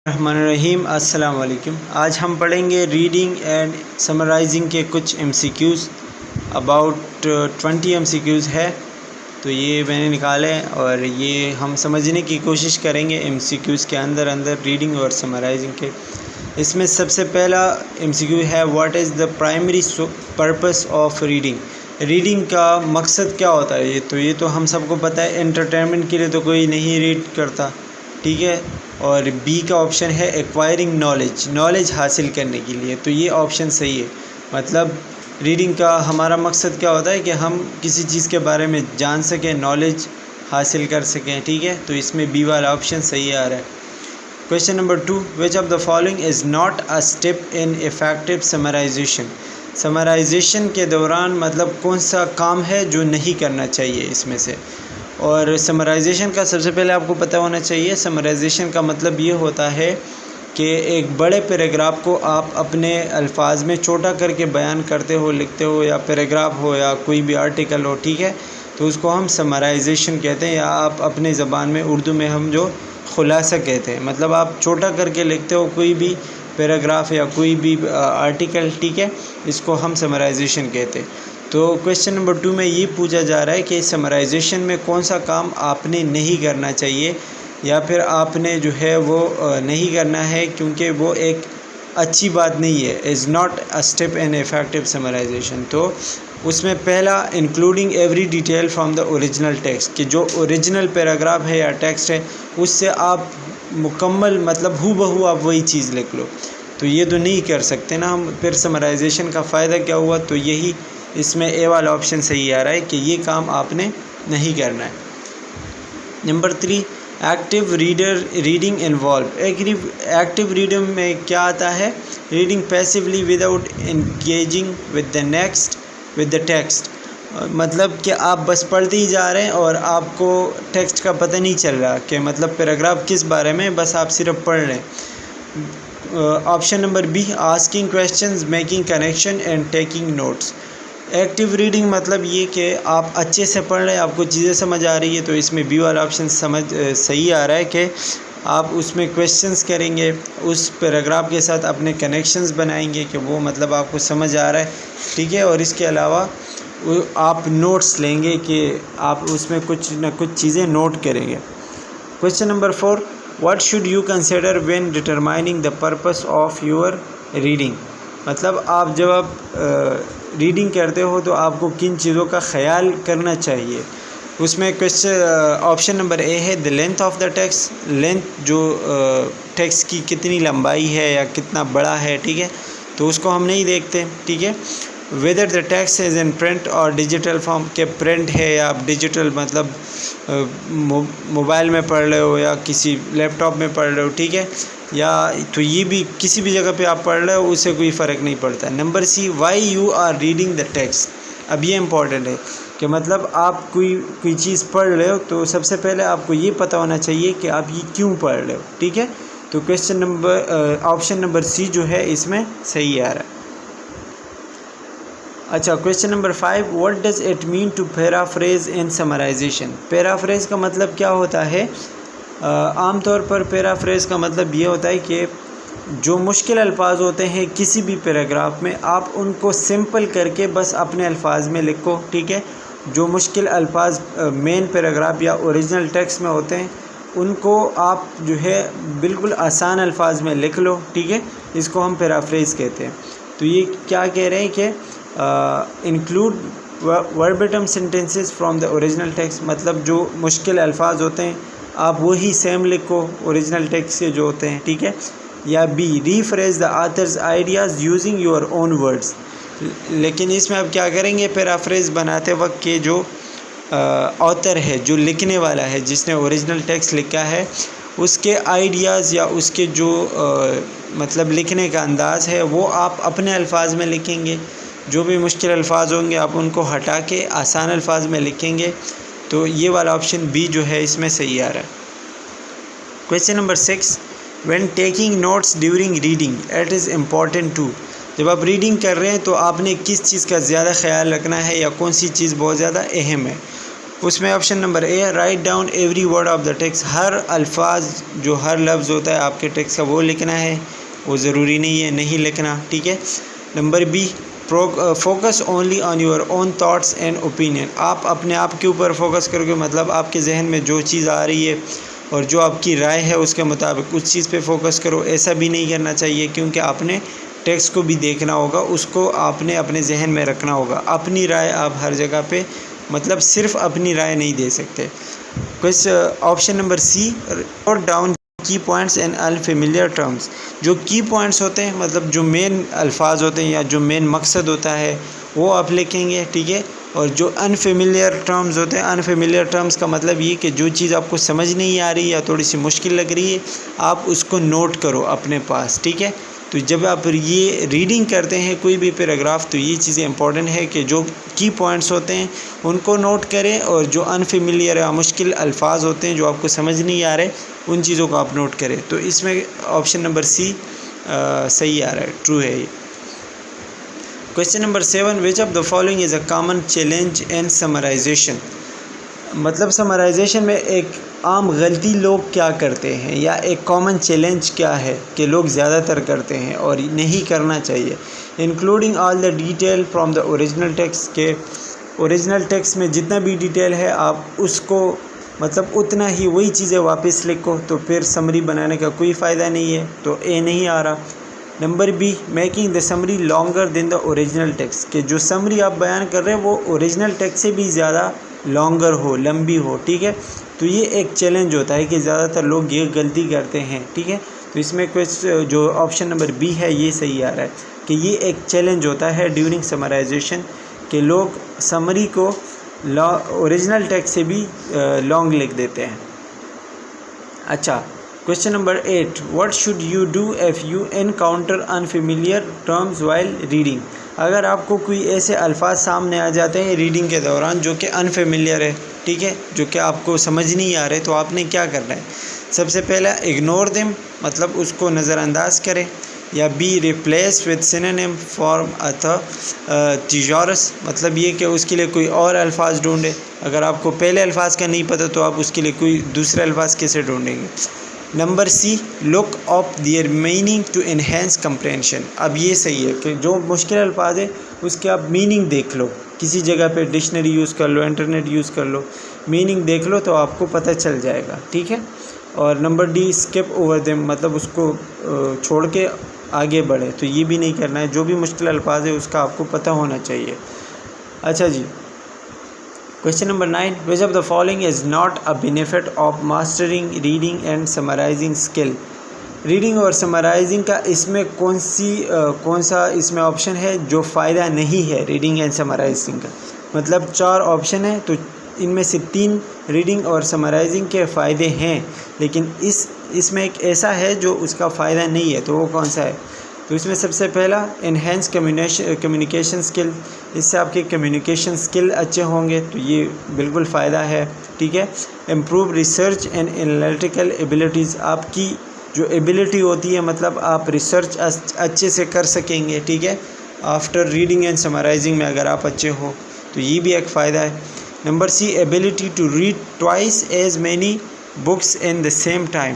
الرحمن الرحیم، السلام علیکم۔ آج ہم پڑھیں گے ریڈنگ اینڈ سمرائزنگ کے کچھ M C Qs, about 20 M C Qs ہے، تو یہ میں نے نکالے اور یہ ہم سمجھنے کی کوشش کریں گے ایم سی کیوز کے اندر ریڈنگ اور سمرائزنگ کے۔ اس میں سب سے پہلا ایم سی کیو ہے what is the primary purpose of reading? Reading کا مقصد کیا ہوتا ہے؟ یہ تو ہم سب کو پتہ ہے، انٹرٹینمنٹ کے لیے تو کوئی نہیں ریڈ کرتا، ٹھیک ہے۔ اور بی کا آپشن ہے ایکوائرنگ نالج حاصل کرنے کے لیے، تو یہ آپشن صحیح ہے۔ مطلب ریڈنگ کا ہمارا مقصد کیا ہوتا ہے کہ ہم کسی چیز کے بارے میں جان سکیں، نالج حاصل کر سکیں، ٹھیک ہے۔ تو اس میں بی والا آپشن صحیح آ رہا ہے۔ Question number 2، which of the following is not a step in effective summarisation? Summarisation کے دوران مطلب کون سا کام ہے جو نہیں کرنا چاہیے اس میں سے؟ اور سمرائزیشن کا سب سے پہلے آپ کو پتہ ہونا چاہیے، سمرائزیشن کا مطلب یہ ہوتا ہے کہ ایک بڑے پیراگراف کو آپ اپنے الفاظ میں چھوٹا کر کے بیان کرتے ہو، لکھتے ہو، یا پیراگراف ہو یا کوئی بھی آرٹیکل ہو، ٹھیک ہے، تو اس کو ہم سمرائزیشن کہتے ہیں، یا آپ اپنے زبان میں اردو میں ہم جو خلاصہ کہتے ہیں۔ مطلب آپ چھوٹا کر کے لکھتے ہو کوئی بھی پیراگراف یا کوئی بھی آرٹیکل، ٹھیک ہے، اس کو ہم سمرائزیشن کہتے ہیں۔ تو کویشچن نمبر 2 میں یہ پوچھا جا رہا ہے کہ سمرائزیشن میں کون سا کام آپ نے نہیں کرنا چاہیے، یا پھر آپ نے جو ہے وہ نہیں کرنا ہے کیونکہ وہ ایک اچھی بات نہیں ہے، از not a step in effective summarisation. تو اس میں پہلا including every detail from the original text, کہ جو اوریجنل پیراگراف ہے یا ٹیکسٹ ہے اس سے آپ مکمل مطلب ہو بہو آپ وہی چیز لکھ لو، تو یہ تو نہیں کر سکتے نا ہم۔ پھر سمرائزیشن کا فائدہ کیا ہوا؟ تو یہی اس میں اے والا آپشن صحیح آ رہا ہے کہ یہ کام آپ نے نہیں کرنا ہے۔ Number 3، active reading involve. Active reading میں کیا آتا ہے؟ Reading passively without engaging with the text, مطلب کہ آپ بس پڑھتے ہی جا رہے ہیں اور آپ کو ٹیکسٹ کا پتہ نہیں چل رہا کہ مطلب پیراگراف کس بارے میں، بس آپ صرف پڑھ رہے ہیں۔ Option number be, asking questions, making connection and taking notes. Active reading مطلب یہ کہ آپ اچھے سے پڑھ رہے ہیں، آپ کو چیزیں سمجھ آ رہی ہے، تو اس میں بی والا آپشن صحیح آ رہا ہے کہ آپ اس میں کویشچنز کریں گے، اس پیراگراف کے ساتھ اپنے کنیکشنز بنائیں گے کہ وہ مطلب آپ کو سمجھ آ رہا ہے، ٹھیک ہے۔ اور اس کے علاوہ آپ نوٹس لیں گے کہ آپ اس میں کچھ نہ کچھ چیزیں نوٹ کریں گے۔ Question number 4، what should you consider when determining the purpose of your reading? مطلب آپ جب ریڈنگ کرتے ہو تو آپ کو کن چیزوں کا خیال کرنا چاہیے؟ اس میں آپشن نمبر اے ہے the length of the text, length جو ٹیکسٹ کی کتنی لمبائی ہے یا کتنا بڑا ہے، ٹھیک ہے، تو اس کو ہم نہیں دیکھتے، ٹھیک ہے۔ Whether the text is in print اور ڈیجیٹل فارم، کہ پرنٹ ہے یا ڈیجیٹل، مطلب موبائل میں پڑھ رہے ہو یا کسی لیپ ٹاپ میں پڑھ رہے ہو، ٹھیک ہے، یا تو یہ بھی کسی بھی جگہ پہ آپ پڑھ رہے ہو، اس سے کوئی فرق نہیں پڑتا۔ Number C, why you are reading the text. اب یہ امپورٹنٹ ہے کہ مطلب آپ کوئی چیز پڑھ رہے ہو تو سب سے پہلے آپ کو یہ پتہ ہونا چاہیے کہ آپ یہ کیوں پڑھ رہے ہو، ٹھیک ہے۔ تو آپشن نمبر سی جو ہے اس میں صحیح آ رہا ہے۔ اچھا، question number 5، what does it mean to paraphrase in summarisation? Paraphrase کا مطلب کیا ہوتا ہے؟ عام طور پر پیرافریز کا مطلب یہ ہوتا ہے کہ جو مشکل الفاظ ہوتے ہیں کسی بھی پیراگراف میں، آپ ان کو سمپل کر کے بس اپنے الفاظ میں لکھو، ٹھیک ہے۔ جو مشکل الفاظ مین پیراگراف یا اوریجنل ٹیکسٹ میں ہوتے ہیں ان کو آپ جو ہے بالکل آسان الفاظ میں لکھ لو، ٹھیک ہے، اس کو ہم پیرافریز کہتے ہیں۔ تو یہ کیا کہہ رہے ہیں کہ include verbatim sentences from the original text, مطلب جو مشکل الفاظ ہوتے ہیں آپ وہی سیم لکھو اوریجنل ٹیکسٹ سے جو ہوتے ہیں، ٹھیک ہے۔ یا B, rephrase the author's ideas using your own words. لیکن اس میں آپ کیا کریں گے پیرافریز بناتے وقت کہ جو آتھر ہے، جو لکھنے والا ہے، جس نے اوریجنل ٹیکسٹ لکھا ہے، اس کے آئیڈیاز یا اس کے جو مطلب لکھنے کا انداز ہے وہ آپ اپنے الفاظ میں لکھیں گے۔ جو بھی مشکل الفاظ ہوں گے آپ ان کو ہٹا کے آسان الفاظ میں لکھیں گے۔ تو یہ والا آپشن بی جو ہے اس میں صحیح آ رہا ہے۔ Question number 6، when taking notes during reading it is important to. جب آپ ریڈنگ کر رہے ہیں تو آپ نے کس چیز کا زیادہ خیال رکھنا ہے یا کون سی چیز بہت زیادہ اہم ہے؟ اس میں option number A write down every word of the text, ہر الفاظ جو ہر لفظ ہوتا ہے آپ کے ٹیکسٹ کا وہ لکھنا ہے، وہ ضروری نہیں ہے نہیں لکھنا، ٹھیک ہے۔ Number be focus only on your own thoughts and opinion, آپ اپنے آپ کے اوپر فوکس کرو گے، مطلب آپ کے ذہن میں جو چیز آ رہی ہے اور جو آپ کی رائے ہے اس کے مطابق اس چیز پہ فوکس کرو۔ ایسا بھی نہیں کرنا چاہیے کیونکہ آپ نے ٹیکسٹ کو بھی دیکھنا ہوگا، اس کو آپ نے اپنے ذہن میں رکھنا ہوگا، اپنی رائے آپ ہر جگہ پہ مطلب صرف اپنی رائے نہیں دے سکتے۔ کچھ آپشن نمبر سی نوٹ ڈاؤن کی پوائنٹس اینڈ انفیملیئر ٹرمز، جو کی پوائنٹس ہوتے ہیں مطلب جو مین الفاظ ہوتے ہیں یا جو مین مقصد ہوتا ہے وہ آپ لکھیں گے، ٹھیک ہے۔ اور جو انفیملیئر ٹرمز ہوتے ہیں، انفیملیئر ٹرمز کا مطلب یہ کہ جو چیز آپ کو سمجھ نہیں آ رہی یا تھوڑی سی مشکل لگ رہی ہے آپ اس کو نوٹ کرو اپنے پاس، ٹھیک ہے۔ تو جب آپ یہ ریڈنگ کرتے ہیں کوئی بھی پیراگراف تو یہ چیزیں امپورٹنٹ ہے کہ جو کی پوائنٹس ہوتے ہیں ان کو نوٹ کریں، اور جو انفیملیئر یا مشکل الفاظ ہوتے ہیں جو آپ کو سمجھ نہیں آ رہے ان چیزوں کو آپ نوٹ کریں۔ تو اس میں آپشن نمبر سی صحیح آ رہا ہے، ٹرو ہے یہ۔ Question number 7 which of the following is a common challenge and summarisation, مطلب سمرائزیشن میں ایک عام غلطی لوگ کیا کرتے ہیں یا ایک کامن چیلنج کیا ہے کہ لوگ زیادہ تر کرتے ہیں اور نہیں کرنا چاہیے، including all the detail from the original text, کے اوریجنل ٹیکسٹ میں جتنا بھی ڈیٹیل ہے آپ اس کو مطلب اتنا ہی وہی چیزیں واپس لکھو، تو پھر سمری بنانے کا کوئی فائدہ نہیں ہے، تو اے نہیں آ رہا۔ Number be making the summary longer than the original text, کہ جو سمری آپ بیان کر رہے ہیں وہ اوریجنل ٹیکسٹ سے بھی زیادہ لانگر ہو، لمبی ہو، ٹھیک ہے۔ تو یہ ایک چیلنج ہوتا ہے کہ زیادہ تر لوگ یہ غلطی کرتے ہیں، ٹھیک ہے۔ تو اس میں جو آپشن نمبر بی ہے یہ صحیح آ رہا ہے کہ یہ ایک چیلنج ہوتا ہے ڈیورنگ سمرائزیشن کہ لوگ سمری کو اوریجنل ٹیکسٹ سے بھی لانگ لکھ دیتے ہیں۔ اچھا، question number 8 what should you do if you encounter unfamiliar terms while reading, اگر آپ کو کوئی ایسے الفاظ سامنے آ جاتے ہیں ریڈنگ کے دوران جو کہ انفیملیئر ہے، ٹھیک ہے، جو کہ آپ کو سمجھ نہیں آ رہے، تو آپ نے کیا کرنا ہے؟ سب سے پہلا اگنور دیم، مطلب اس کو نظر انداز کریں، یا B replace with synonym from thesaurus, مطلب یہ کہ اس کے لیے کوئی اور الفاظ ڈھونڈیں، اگر آپ کو پہلے الفاظ کا نہیں پتہ تو آپ اس کے لیے کوئی دوسرے الفاظ کیسے ڈھونڈیں گے؟ Number C look up their meaning to enhance comprehension, اب یہ صحیح ہے کہ جو مشکل الفاظ ہے اس کے آپ میننگ دیکھ لو، کسی جگہ پہ ڈکشنری یوز کر لو، انٹرنیٹ یوز کر لو، میننگ دیکھ لو تو آپ کو پتہ چل جائے گا، ٹھیک ہے۔ اور number D skip over them, مطلب اس کو چھوڑ کے آگے بڑھے، تو یہ بھی نہیں کرنا ہے، جو بھی مشکل الفاظ ہے اس کا آپ کو پتہ ہونا چاہیے۔ اچھا جی، question number 9 which of the following is not a benefit of mastering reading and summarising skill, reading اور سمرائزنگ کا اس میں کون سا اس میں آپشن ہے جو فائدہ نہیں ہے ریڈنگ اینڈ سمرائزنگ کا؟ مطلب 4 آپشن ہیں تو ان میں سے 3 ریڈنگ اور سمرائزنگ کے فائدے ہیں، لیکن اس میں ایک ایسا ہے جو اس کا فائدہ نہیں ہے، تو وہ کون سا ہے؟ تو اس میں سب سے پہلا انہینس کمیونیکیشن اسکل، اس سے آپ کے کمیونیکیشن اسکل اچھے ہوں گے، تو یہ بالکل فائدہ ہے، ٹھیک ہے۔ Improve research and analytical abilities, آپ کی جو ایبلٹی ہوتی ہے مطلب آپ ریسرچ اچھے سے کر سکیں گے، ٹھیک ہے، آفٹر ریڈنگ اینڈ سمرائزنگ میں اگر آپ اچھے ہو تو یہ بھی ایک فائدہ ہے۔ Number C ability to read twice as many books in the same time,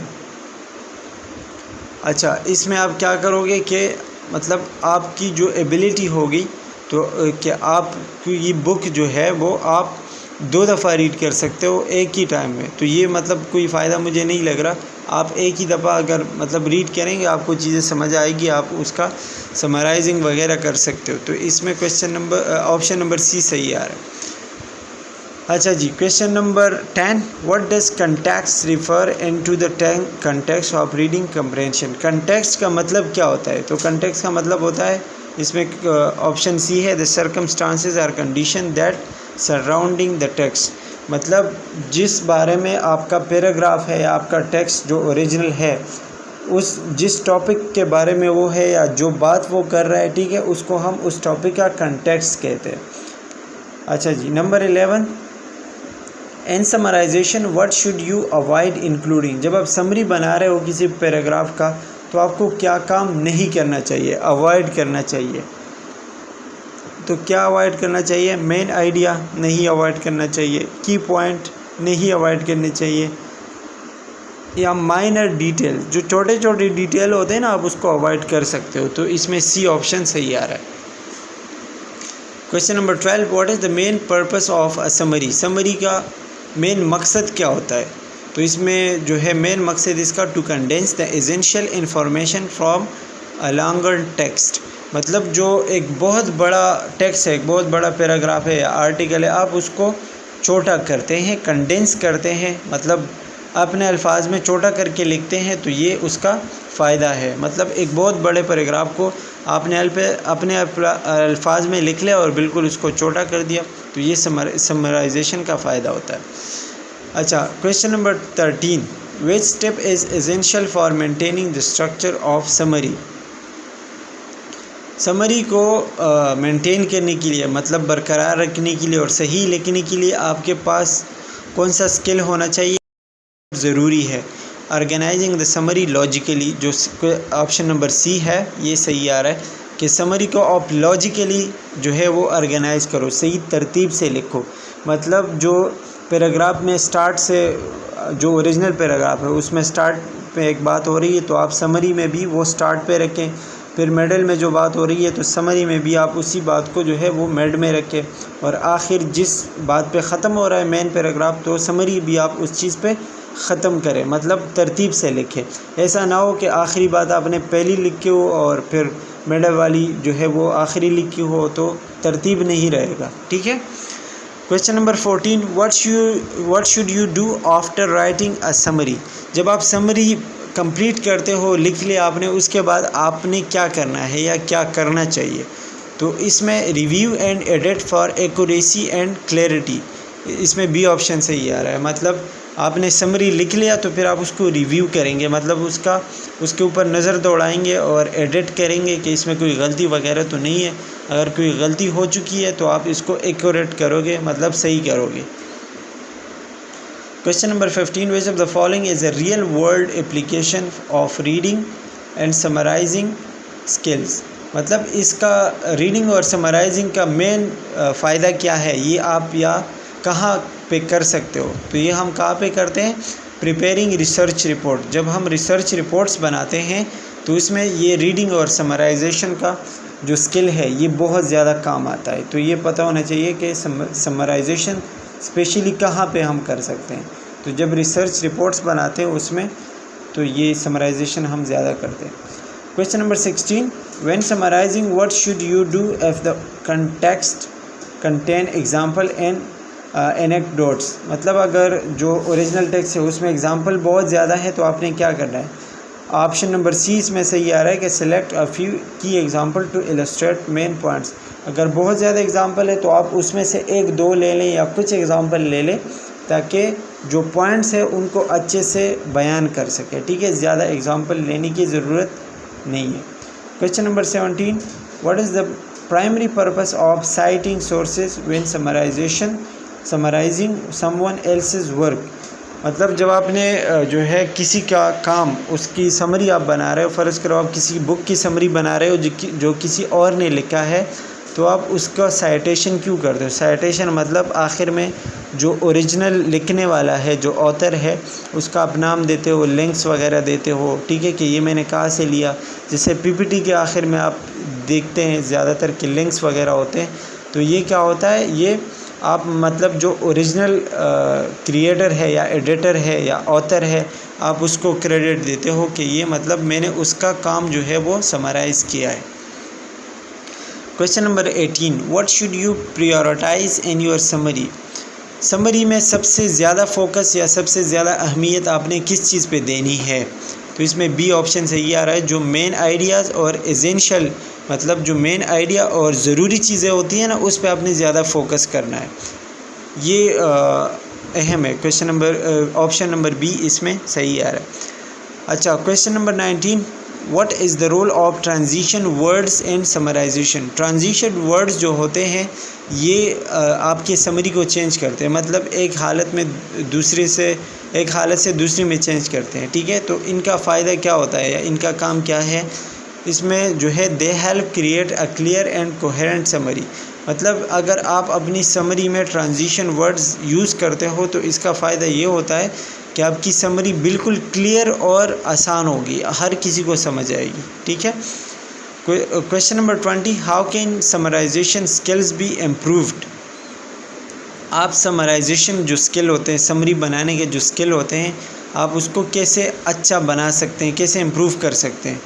اچھا اس میں آپ کیا کرو گے کہ مطلب آپ کی جو ایبلٹی ہوگی تو کہ آپ کی یہ بک جو ہے وہ آپ 2 دفعہ ریڈ کر سکتے ہو ایک ہی ٹائم میں، تو یہ مطلب کوئی فائدہ مجھے نہیں لگ رہا، آپ ایک ہی دفعہ اگر مطلب ریڈ کریں گے آپ کو چیزیں سمجھ آئے گی، آپ اس کا سمرائزنگ وغیرہ کر سکتے ہو، تو اس میں آپشن نمبر سی صحیح آ رہا ہے۔ اچھا جی، question number 10 what does context refer in to the context of reading comprehension, context کا مطلب کیا ہوتا ہے؟ تو کنٹیکسٹ کا مطلب ہوتا ہے، اس میں آپشن سی ہے دا سرکمسٹانسز اور condition that surrounding the text, مطلب جس بارے میں آپ کا پیراگراف ہے یا آپ کا ٹیکسٹ جو اوریجنل ہے جس ٹاپک کے بارے میں وہ ہے یا جو بات وہ کر رہا ہے، ٹھیک ہے، اس کو ہم اس ٹاپک کا کنٹیکسٹ کہتے ہیں۔ اچھا جی، number 11 in summarisation what should you avoid including, جب آپ سمری بنا رہے ہو کسی پیراگراف کا تو آپ کو کیا کام نہیں کرنا چاہیے، اوائڈ کرنا چاہیے؟ تو کیا اوائڈ کرنا چاہیے؟ مین آئیڈیا نہیں اوائڈ کرنا چاہیے، کی پوائنٹ نہیں اوائڈ کرنے چاہیے، یا مائنر ڈیٹیل جو چھوٹے چھوٹے ڈیٹیل ہوتے ہیں نا آپ اس کو اوائڈ کر سکتے ہو. تو اس میں سی آپشن صحیح آ رہا ہے. Question number 12 what is the main purpose of a summary? Summary کا مین مقصد کیا ہوتا ہے؟ تو اس میں جو ہے مین مقصد اس کا to condense the essential information from a longer text. مطلب جو ایک بہت بڑا ٹیکسٹ ہے، ایک بہت بڑا پیراگراف ہے یا آرٹیکل ہے، آپ اس کو چھوٹا کرتے ہیں، کنڈینس کرتے ہیں، مطلب اپنے الفاظ میں چھوٹا کر کے لکھتے ہیں، تو یہ اس کا فائدہ ہے. مطلب ایک بہت بڑے پیراگراف کو آپ نے اپنے الفاظ میں لکھ لیا اور بالکل اس کو چھوٹا کر دیا، تو یہ سمرائزیشن کا فائدہ ہوتا ہے. اچھا، question number 13 which step is essential for maintaining the structure of summary? Summary کو مینٹین کرنے کے لیے، مطلب برقرار رکھنے کے لیے اور صحیح لکھنے کے لیے آپ کے پاس کون سا اسکل ہونا چاہیے ضروری ہے؟ آرگنائزنگ دا سمری لاجیکلی، جو آپشن نمبر سی ہے یہ صحیح آ رہا ہے کہ سمری کو آپ لاجیکلی جو ہے وہ آرگنائز کرو، صحیح ترتیب سے لکھو. مطلب جو پیراگراف میں سٹارٹ سے جو اوریجنل پیراگراف ہے اس میں سٹارٹ پہ ایک بات ہو رہی ہے تو آپ سمری میں بھی وہ سٹارٹ پہ رکھیں، پھر میڈل میں جو بات ہو رہی ہے تو سمری میں بھی آپ اسی بات کو جو ہے وہ میڈ میں رکھیں، اور آخر جس بات پہ ختم ہو رہا ہے مین پیراگراف تو سمری بھی آپ اس چیز پہ ختم کریں، مطلب ترتیب سے لکھیں. ایسا نہ ہو کہ آخری بات آپ نے پہلی لکھی ہو اور پھر میڈل والی جو ہے وہ آخری لکھی ہو، تو ترتیب نہیں رہے گا. ٹھیک ہے. Question number 14 what should you do after writing a summary؟ جب آپ سمری کمپلیٹ کرتے ہو، لکھ لیا آپ نے، اس کے بعد آپ نے کیا کرنا ہے یا کیا کرنا چاہیے؟ تو اس میں review and edit for accuracy and clarity, اس میں بی آپشن صحیح آ رہا ہے. مطلب آپ نے سمری لکھ لیا تو پھر آپ اس کو ریویو کریں گے، مطلب اس کے اوپر نظر دوڑائیں گے اور ایڈٹ کریں گے کہ اس میں کوئی غلطی وغیرہ تو نہیں ہے. اگر کوئی غلطی ہو چکی ہے تو آپ اس کو ایکوریٹ کرو گے، مطلب صحیح کرو گے. Question number 15 which of the following is a real world application of reading and summarizing skills؟ مطلب اس کا ریڈنگ اور سمرائزنگ کا مین فائدہ کیا ہے، یہ آپ یا کہاں پہ کر سکتے ہو؟ تو یہ ہم کہاں پہ کرتے ہیں؟ Preparing research report. جب ہم ریسرچ رپورٹس بناتے ہیں تو اس میں یہ ریڈنگ اور سمرائزیشن کا جو اسکل ہے یہ بہت زیادہ کام آتا ہے. تو یہ پتہ ہونا چاہیے کہ سمرائزیشن اسپیشلی کہاں پہ ہم کر سکتے ہیں. تو جب ریسرچ رپورٹس بناتے ہیں اس میں تو یہ سمرائزیشن ہم زیادہ کرتے ہیں. Question number 16 when summarizing what should you do if the context contain example and anecdotes؟ مطلب اگر جو اوریجنل ٹیکسٹ ہے اس میں ایگزامپل بہت زیادہ ہے تو آپ نے کیا کرنا ہے؟ آپشن نمبر سی اس میں صحیح آ رہا ہے کہ select a few key example to illustrate main points. اگر بہت زیادہ ایگزامپل ہے تو آپ اس میں سے ایک دو لے لیں یا کچھ ایگزامپل لے لیں تاکہ جو پوائنٹس ہیں ان کو اچھے سے بیان کر سکے. ٹھیک ہے، زیادہ ایگزامپل لینے کی ضرورت نہیں ہے. Question number 17 what is the primary purpose of citing sources when summarising someone else's work? مطلب جب آپ نے جو ہے کسی کا کام اس کی سمری آپ بنا رہے ہو، فرض کرو آپ کسی بک کی سمری بنا رہے ہو جو کسی اور نے لکھا ہے، تو آپ اس کا سائٹیشن کیوں کرتے ہو؟ سائٹیشن مطلب آخر میں جو اوریجنل لکھنے والا ہے، جو آتھر ہے، اس کا آپ نام دیتے ہو، لنکس وغیرہ دیتے ہو. ٹھیک ہے کہ یہ میں نے کہاں سے لیا. جیسے پی پی ٹی کے آخر میں آپ دیکھتے ہیں زیادہ تر کہ لنکس وغیرہ ہوتے ہیں. تو یہ کیا ہوتا ہے؟ یہ آپ مطلب جو اوریجنل کریٹر ہے یا ایڈیٹر ہے یا آتھر ہے، آپ اس کو کریڈٹ دیتے ہو کہ یہ مطلب میں نے اس کا کام جو ہے وہ سمرائز کیا ہے. Question number 18 what should you prioritise in your summary? Summary میں سب سے زیادہ فوکس یا سب سے زیادہ اہمیت آپ نے کس چیز پہ دینی ہے؟ تو اس میں بی آپشن صحیح آ رہا ہے، جو مین آئیڈیاز اور ایسینشیل، مطلب جو مین آئیڈیا اور ضروری چیزیں ہوتی ہیں نا اس پہ آپ نے زیادہ فوکس کرنا ہے. یہ اہم ہے. Question number option number B اس میں صحیح آ رہا ہے. اچھا، question number 19 what is the role of transition words and summarisation? Transition words جو ہوتے ہیں یہ آپ کے سمری کو چینج کرتے ہیں، مطلب ایک حالت سے دوسری میں چینج کرتے ہیں. ٹھیک ہے، تو ان کا فائدہ کیا ہوتا ہے یا ان کا کام کیا ہے؟ اس میں جو ہے they help create a clear and coherent summary. مطلب اگر آپ اپنی سمری میں ٹرانزیشن ورڈز یوز کرتے ہو تو اس کا فائدہ یہ ہوتا ہے کہ آپ کی سمری بالکل کلیئر اور آسان ہوگی، ہر کسی کو سمجھ آئے گی. ٹھیک ہے. Question number 20، how can summarisation skills be improved? آپ سمرائزیشن جو اسکل ہوتے ہیں، سمری بنانے کے جو اسکل ہوتے ہیں، آپ اس کو کیسے اچھا بنا سکتے ہیں، کیسے امپروو کر سکتے ہیں؟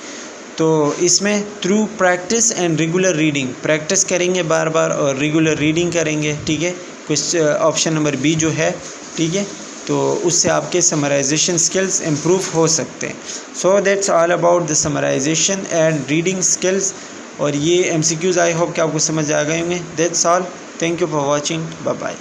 تو اس میں through practice and regular reading, practice کریں گے بار بار اور ریگولر ریڈنگ کریں گے. ٹھیک ہے. آپشن نمبر بی جو ہے، ٹھیک ہے، تو اس سے آپ کے سمرائزیشن اسکلز امپروو ہو سکتے ہیں. So that's all about the summarisation and reading skills. اور یہ M C Qs I hope کہ آپ کو سمجھ آ گئے ہوں گے. That's all. Thank you for watching. Bye bye.